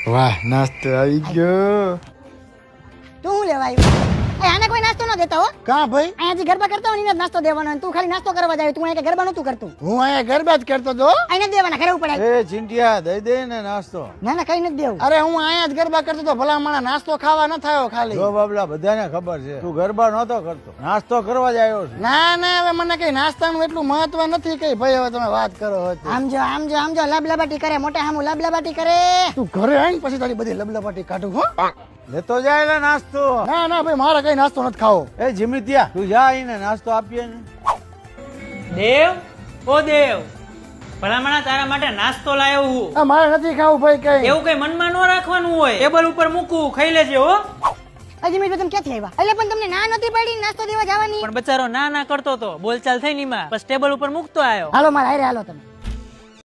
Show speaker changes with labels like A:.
A: વાહ નાસ્તો આવી ગયો.
B: તું હું લેવા આવ્યો? આને કોઈ નાસ્તો ન દેતા હો.
A: કા ભાઈ?
B: અહીંયા જે ગરબા કરતા હોય ને નાસ્તો દેવાનો અને તું ખાલી નાસ્તો કરવા જાય. તું અહીંયા ગરબા નતું કરતું.
A: હું અહીંયા ગરબા જ કરતો તો.
B: અહીંયા દેવાના ઘરે ઉપર
C: એ ચિંટિયા દઈ દે ને નાસ્તો.
B: ના ના કઈ નથી દેવું.
A: અરે હું અહીંયા જ ગરબા કરતો તો. ભલા માણા નાસ્તો ખાવા ન થયો ખાલી.
C: જો બાબલા બધાને ખબર છે તું ગરબા નહોતો કરતો, નાસ્તો કરવા જ આવ્યો છે.
A: ના ના હવે મને કઈ નાસ્તાનું એટલું મહત્વ નથી કઈ ભાઈ. હવે તમે વાત કરો હતી.
B: આમ જો લબલબાટી કરે મોટા હામું લબલબાટી કરે.
A: તું ઘરે આવીને પછી તારી બધી લબલબાટી કાઢું હો.
C: લેતો જાય ને નાસ્તો.
A: ના ના ભાઈ મારે કઈ નાસ્તો નથી ખાવો.
C: એ જીમિતિયા તું જા આઈને નાસ્તો આપીએ ને.
D: દેવ ઓ દેવ, ભલામણા તારા માટે નાસ્તો લાવ્યો હું.
A: આ મારે નથી ખાવું ભાઈ કઈ.
D: એવું કઈ મનમાં ન રાખવાનું હોય, ટેબલ ઉપર મૂકવું, ખાઈ લેજે હો.
B: હજી મેં તમે ક્યાંથી આવ્યા? એટલે પણ તમને ના નથી પડી નાસ્તો દેવા જવાની?
D: પણ બચારો ના ના કરતો તો બોલચાલ થઈ ની માં, બસ ટેબલ ઉપર મૂકતો આવ્યો.
B: હાલો મારા હારે હાલો તમે.